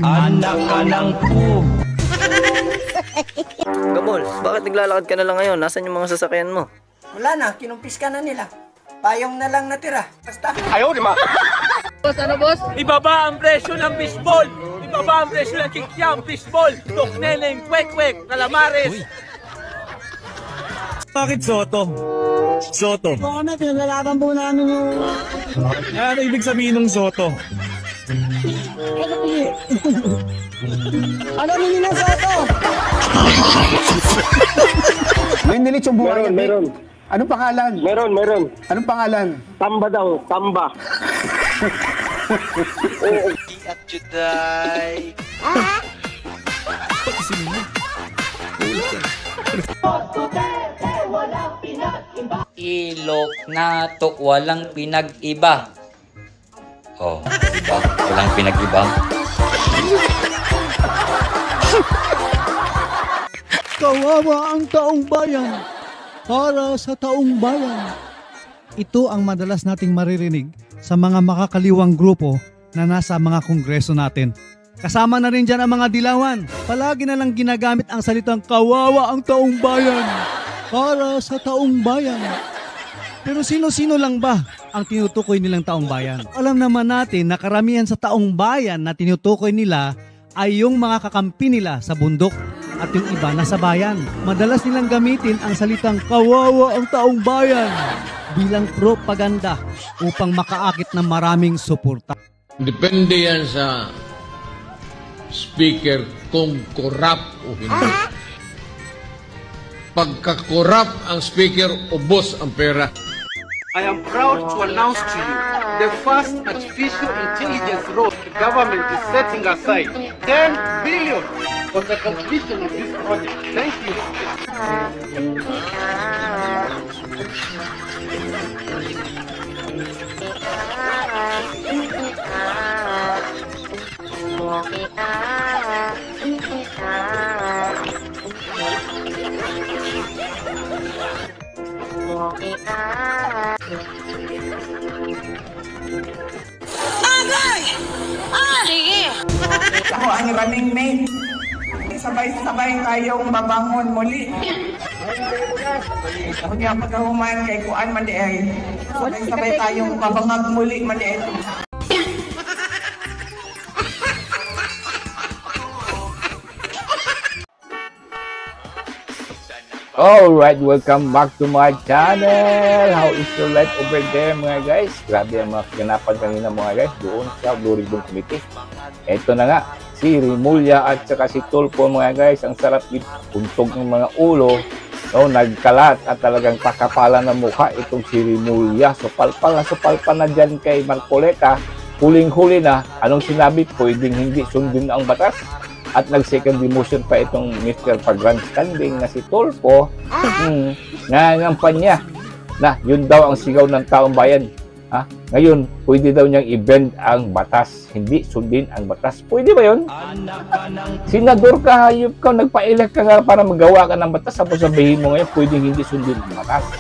Anak ka ng po. Gabol, bakit naglalakad ka na lang ngayon? Nasaan yung mga sasakyan mo? Wala na, kinumpis ka na nila. Payong na lang natira. Basta. Ayaw, di ma. Boss, ano boss? Ibaba ang presyo ng fishball. Ibaba ang presyo ng kikyam, fishball. Tukneneng, kwek-kwek, calamares. Bakit Soto? Soto. Oo na, pinalalaban po namin yung... Ano ibig sabihin ng Soto? Ano nini na sa ito? May nilit yung buhay. Meron. Anong pangalan? Meron. Anong pangalan? Tamba daw, tamba. At juday. Ilok na to, walang pinag-iba. Oh, diba? Walang pinag-iba. Kawawa ang taong bayan para sa taong bayan. Ito ang madalas nating maririnig sa mga makakaliwang grupo na nasa mga kongreso natin. Kasama na rin dyan ang mga dilawan. Palagi na lang ginagamit ang salitang kawawa ang taong bayan para sa taong bayan. Pero sino-sino lang ba ang tinutukoy nilang taong bayan? Alam naman natin na karamihan sa taong bayan na tinutukoy nila ay yung mga kakampi nila sa bundok at yung iba nasa bayan. Madalas nilang gamitin ang salitang kawawa ang taong bayan bilang propaganda upang makaakit ng maraming suporta. Depende yan sa speaker kung corrupt o hindi. Pagka-corrupt ang speaker, ubos ang pera. I am proud to announce to you the first artificial intelligence road the government is setting aside 10 billion for the completion of this project. Thank you. Ako ang running mate. Sabay-sabay tayong babangon muli. Kaya pagkahuman kay Kuan man di ay. Sabay-sabay tayong babangag muli man di ay. Alright, welcome back to my channel. How is your life over there mga guys? Grabe ang mga kaganapan kanina mga guys doon sa Blue Ribbon Committee. Ito na nga, si Rimulya at saka si Tulfo mga guys. Ang sarap puntog ng mga ulo. No, nagkalat at talagang pakapalan ng mukha itong si Rimulya. So palpal na dyan kay Marcoleta. Huling-huli na, anong sinabi? Pwedeng hindi sundin ang batas. At nag-second demotion pa itong Mr. Pag-grandstanding na si Tulfo. Nangangampan niya na yun daw ang sigaw ng taong bayan. Ngayon, pwede daw niyang i-bend ang batas. Hindi sundin ang batas. Pwede ba yun? Senador ka, hayop ka, nagpa-elect ka nga para magawa ka ng batas. Tapos sabihin mo ngayon, pwede hindi sundin ang batas.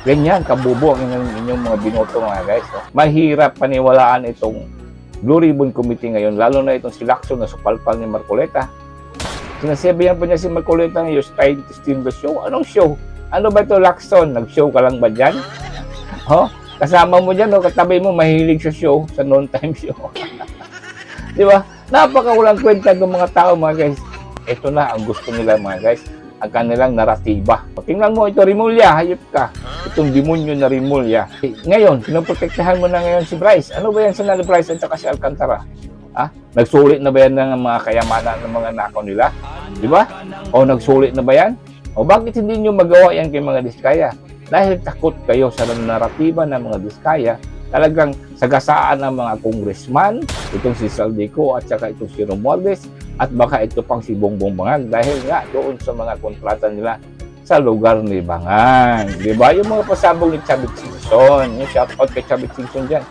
Ganyan, kabubo ang inyong mga binoto mga guys. Mahirap paniwalaan itong Blue Ribbon Committee ngayon, lalo na itong si Lacson na supalpal ni Marcoleta. Sinasabihan pa niya si Marcoleta na you're trying to steal the show. Anong show? Ano ba ito, Lacson? Nag-show ka lang ba dyan? Kasama mo dyan, katabi mo, mahilig sa show, sa non-time show. Di ba? Napakawalang kwenta ng mga tao mga guys. Ito na ang gusto nila mga guys, ang kanilang naratiba. Tingnan mo ito, Rimulya, hayop ka. Itong demonyo na Rimulya. Ngayon, pinoprotektahan mo na ngayon si Bryce. Ano ba yan sa Nali Bryce at saka si Alcantara? Nagsulit na ba yan ng mga kayamanan ng mga nakaw nila? Di ba? O nagsulit na ba yan? O bakit hindi nyo magawa yan kay mga Diskaya? Dahil takot kayo sa naratiba ng mga Diskaya, talagang sagasaan ng mga congressman, itong si Saldico at saka itong si Romualdez, at baka ito pang si Bongbong Bangag dahil nga doon sa mga kontrata nila sa lugar ni Bangag. Diba? Yung mga pasabog ni Chavit Singson, yung shoutout kay Chavit Singson dyan.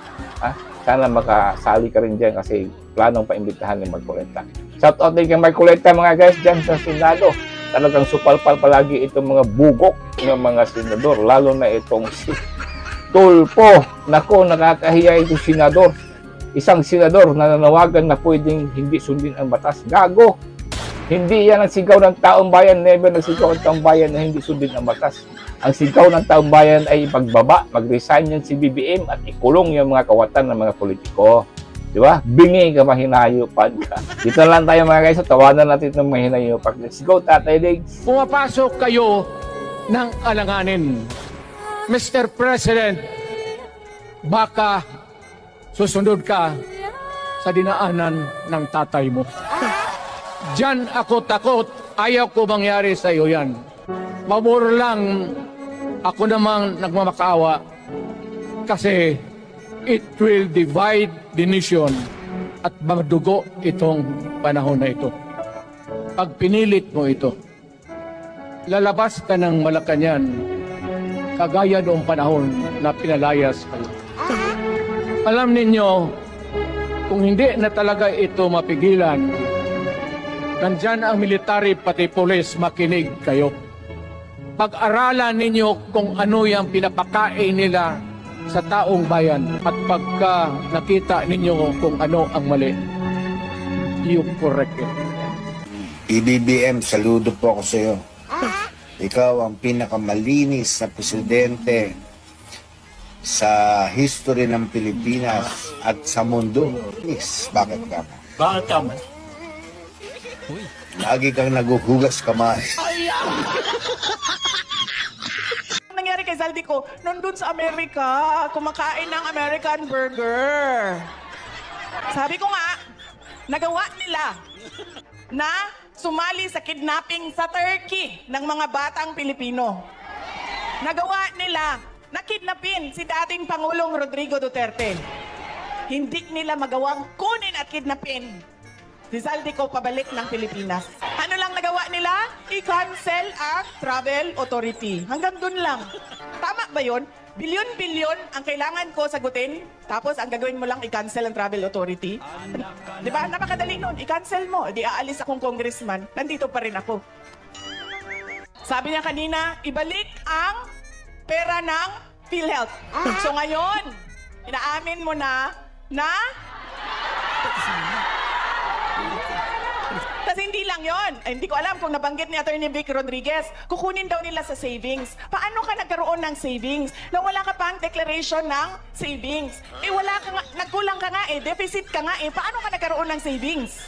Sana makasali ka rin dyan kasi planong paimbitahan ni Marcoleta. Shoutout din kay Marcoleta mga guys dyan sa Senado. talagang supalpal palagi itong mga bugok ng mga senador, lalo na itong si Tulfo. Nako, nakakahiya itong senador. Isang senador na nanawagan na pwedeng hindi sundin ang batas. Gago! Hindi yan ang sigaw ng taong bayan. Never nagsigaw ang taong bayan na hindi sundin ang batas. Ang sigaw ng taong bayan ay ipagbaba, mag-resign yan si BBM at ikulong yung mga kawatan ng mga politiko. Di ba? Bingi ka, mahinayupan ka. Dito lang tayo mga guys, so tawanan natin ng mahinayupan. Let's go, Tatay Diggs. Pumapasok kayo ng alanganin. Mr. President, baka susunod ka sa dinaanan ng tatay mo. Diyan ako takot. Ayaw ko mangyari sa iyo yan. Mabor lang ako namang nagmamakaawa kasi it will divide the nation at magdugo itong panahon na ito. Pag pinilit mo ito, lalabas ka ng Malacanang kagaya noong panahon na pinalayas kayo. Alam ninyo, kung hindi na talaga ito mapigilan, nandyan ang military pati polis, makinig kayo. Pag-aralan ninyo kung ano yung pinapakain nila sa taong bayan at pagka nakita ninyo kung ano ang mali, you correct it. PBBM, saludo po ako sa iyo. Ikaw ang pinakamalinis na presidente sa history ng Pilipinas at sa mundo. Yes, bakit ka? Bakit ka mo? Lagi kang naguhugas kamay. Nangyari kay Zaldico, nandun sa Amerika, kumakain ng American burger. Sabi ko nga, nagawa nila na sumali sa kidnapping sa Turkey ng mga batang Pilipino. Nagawa nila na kidnapin si dating Pangulong Rodrigo Duterte. Hindi nila magawang kunin at kidnapin si Zaldico pabalik ng Pilipinas. Ano lang nagawa nila? I-cancel ang travel authority. Hanggang dun lang. Tama ba yun? Bilyon-bilyon ang kailangan ko sagutin, tapos ang gagawin mo lang i-cancel ang travel authority? Di ba? Napakadali nun. I-cancel mo. Di aalis akong congressman. Nandito pa rin ako. Sabi niya kanina, ibalik ang pera ng PhilHealth. So ngayon, inaamin mo na kasi hindi lang yon. Hindi ko alam kung nabanggit ni Atty. Vic Rodriguez, kukunin daw nila sa savings. Paano ka nagkaroon ng savings na wala ka pang declaration ng savings? Eh wala ka nga, nagkulang ka nga eh, deficit ka nga eh. Paano ka nagkaroon ng savings?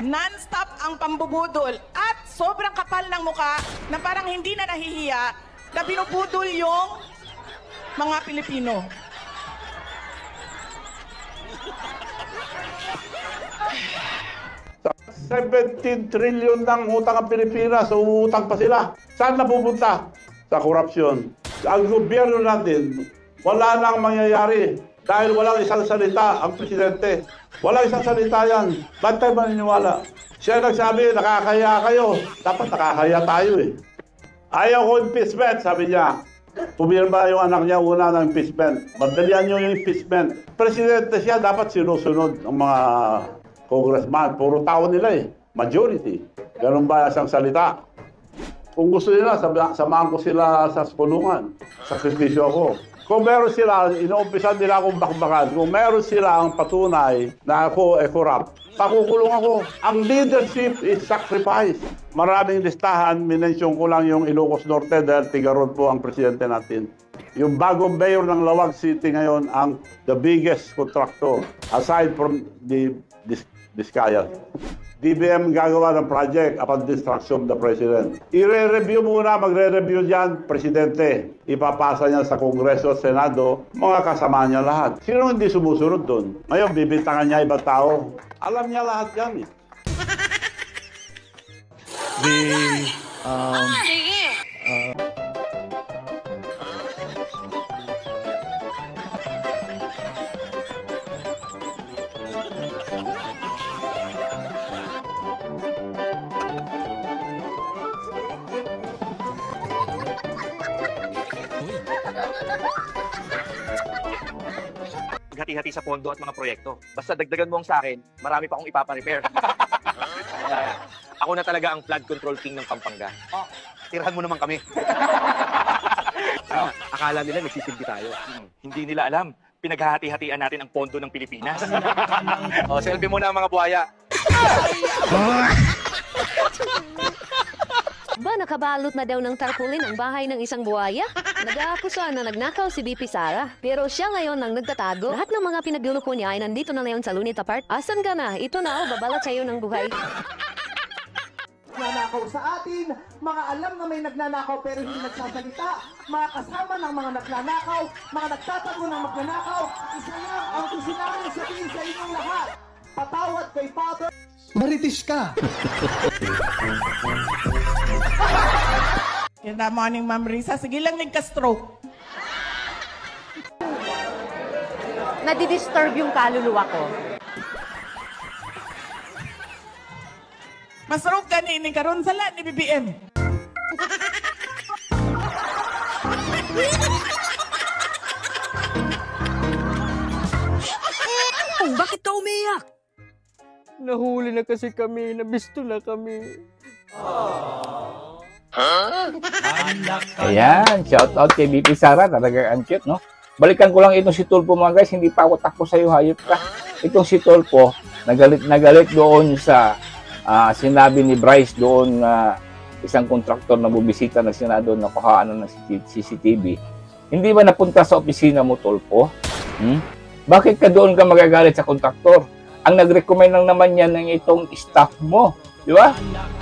Non-stop ang pambubudol at sobrang kapal ng muka na parang hindi na nahihiya na binubudol yung mga Pilipino. Sa 17 trillion ng utang ang Pilipinas, uutang pa sila. Saan napupunta? Sa korupsyon. Ang gobyerno natin, wala nang mangyayari dahil walang isang salita ang presidente. Walang isang salita yan. Ba't tayo maniniwala? Siya nagsabi, nakakaya kayo. Dapat nakakaya tayo eh. Ayaw ko impeachment, sabi niya. Pumirma yung anak niya una ng impeachment. Madalian niyo yung impeachment. Presidente siya, dapat sinusunod ang mga congressman. Puro tao nila eh. Majority. Ganun ba isang salita? Kung gusto nila, samahan ko sila sa kulungan. Sakripisyo ako. Kung meron sila, inuumpisan nila akong bakbakan. Kung meron sila ang patunay na ako ay corrupt, pakukulong ako. Ang leadership is sacrifice. Maraming listahan, minensyon ko lang yung Ilocos Norte dahil tigaron po ang presidente natin. Yung bagong mayor ng Lawag City ngayon, ang the biggest contractor aside from the Vizcaya. DBM gagawa ng project upon the instruction of the President. I-re-review muna, magre-review dyan, Presidente. Ipapasa niya sa Kongreso at Senado, mga kasama niya lahat. Sino hindi sumusunod doon? Ngayon, bibintangan niya ibang tao. Alam niya lahat yan eh. maghati-hati sa pondo at mga proyekto. Basta dagdagan mo ang sa akin, marami pa akong ipapa-repair. Ako na talaga ang flood control king ng Pampanga. Tirahan mo naman kami. Akala nila nagsisilbi tayo. Hindi nila alam, pinaghahati-hatian natin ang pondo ng Pilipinas. Selfie muna ang mga buhaya. Ba, nakabalot na daw ng tarpaulin ang bahay ng isang buhaya? Nag-aakusa na nagnakaw si BP Sara. Pero siya ngayon ang nagtatago. Lahat ng mga pinagluluko niya ay nandito na ngayon sa Lunita Park. Asan ka na? Ito na, babalat sa'yo ng buhay. Nagnanakaw sa atin, mga alam na may nagnanakaw pero hindi nagsasalita, mga kasama ng mga nagnanakaw, mga nagtatago ng magnanakaw, isa lang ang kusinangin sabihin sa inyong lahat. Patawad kay Father. Maritis ka! Good morning, Ma'am Risa. Sige lang, nagka-stroke. Nadidisturb yung kaluluwa ko. Masarap ka ni karon sala ni BBM. Bakit ka umiyak? Nahuli na kasi kami, nabisto na kami. Ayan, shout out kay BP Sara, talaga ang cute, no? Balikan ko lang itong si Tulpo mga guys, hindi pa ako takbo sa'yo, hayop ka. Itong si Tulpo, nagalit doon sa sinabi ni Bryce doon na isang kontraktor na bubisita ng Senado na kuhaan ng CCTV. Hindi ba napunta sa opisina mo, Tulpo? Bakit ka doon ka magagalit sa kontraktor? Ang nag-recommend lang naman yan ng itong staff mo. Di ba?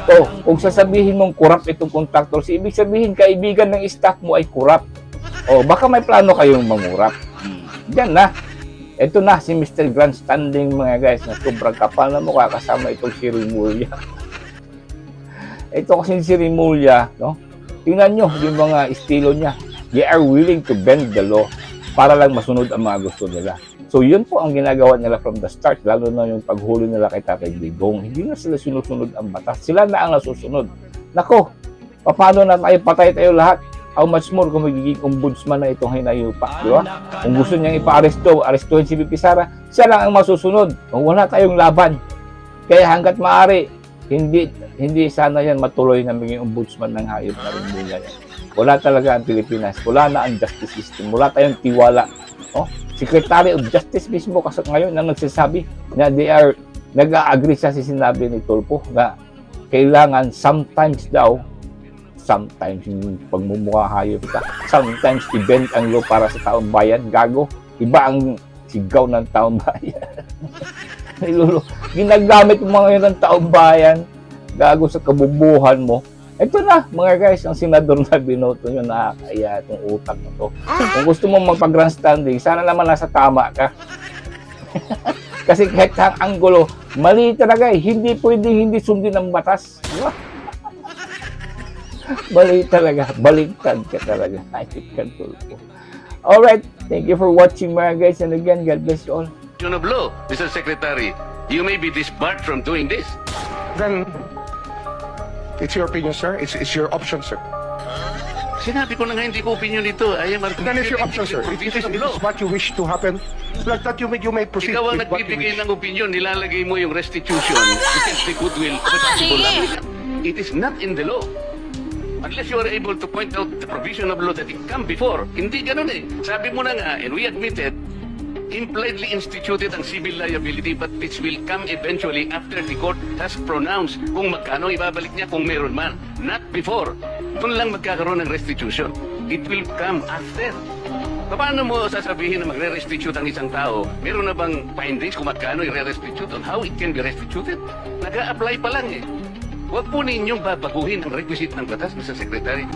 So, kung sasabihin mong corrupt itong kontraktor, ibig sabihin kaibigan ng staff mo ay corrupt. O, baka may plano kayong mangurap. Diyan na. Ito na si Mr. Grandstanding mga guys na sobrang kapal na mukha kasama itong si Rimulya. Ito kasi si Rimulya, no? Tingnan nyo yung mga estilo niya. They are willing to bend the law para lang masunod ang mga gusto nila. So, yun po ang ginagawa nila from the start, lalo na yung paghuli nila kay Tatay Digong. Hindi na sila sinusunod ang batas. Sila na ang nasusunod. Nako, paano na tayo patay tayo lahat? How much more kung magiging ombudsman na itong hinayupak, di ba? Kung gusto niyang arestuhin si BP Sara, siya lang ang masusunod. Kung wala tayong laban. Kaya hanggat maaari, hindi sana yan matuloy na maging ombudsman ng hayop na rin nila yan. Wala talaga ang Pilipinas. Wala na ang justice system. Wala tayong tiwala. Oh? Secretary of Justice mismo kasi ngayon ang nagsasabi na nag-agree siya sa sinabi ni Tulpo na kailangan sometimes yung pagmumukha hayop ka, sometimes i-bend ang law para sa taong bayan. Gago, iba ang sigaw ng taong bayan. Ginagamit mo mga yun ng taong bayan, gago sa kabubuhan mo. Ito na, mga guys, ang senador na binoto nyo, nakakaya itong utak na to. Kung gusto mong magpag-grandstanding, sana naman nasa tama ka. Kasi kahit ang anggulo, mali talaga eh. Hindi pwedeng hindi sundin ang batas. Diba? Mali talaga. Baliktad ka talaga. Alright, thank you for watching mga guys. And again, God bless you all. Of law, Mr. Secretary, you may be disbarred from doing this. Then, it's your opinion, sir. It's your option, sir. Sinabi ko na nga hindi ko opinion ito. Then it's your option, sir. It is what you wish to happen. Like that, you may proceed. Ikaw ang with what you nagbibigay wish. ng opinion, nilalagay mo yung restitution against the goodwill of the possible applicant. It is not in the law. Unless you are able to point out the provision of law that it come before. Hindi ganun eh. Sabi mo na nga, and we admitted, impliedly instituted ang civil liability, but this will come eventually after the court has pronounced kung magkano ibabalik niya kung meron man. Not before. Doon lang magkakaroon ng restitution. It will come after. Paano mo sasabihin na magre-restitute ang isang tao? Meron na bang findings kung magkano i-restitute on how it can be restituted? Nag-a-apply pa lang eh. Huwag po ninyong babaguhin ang requisite ng batas, Mr. Secretary.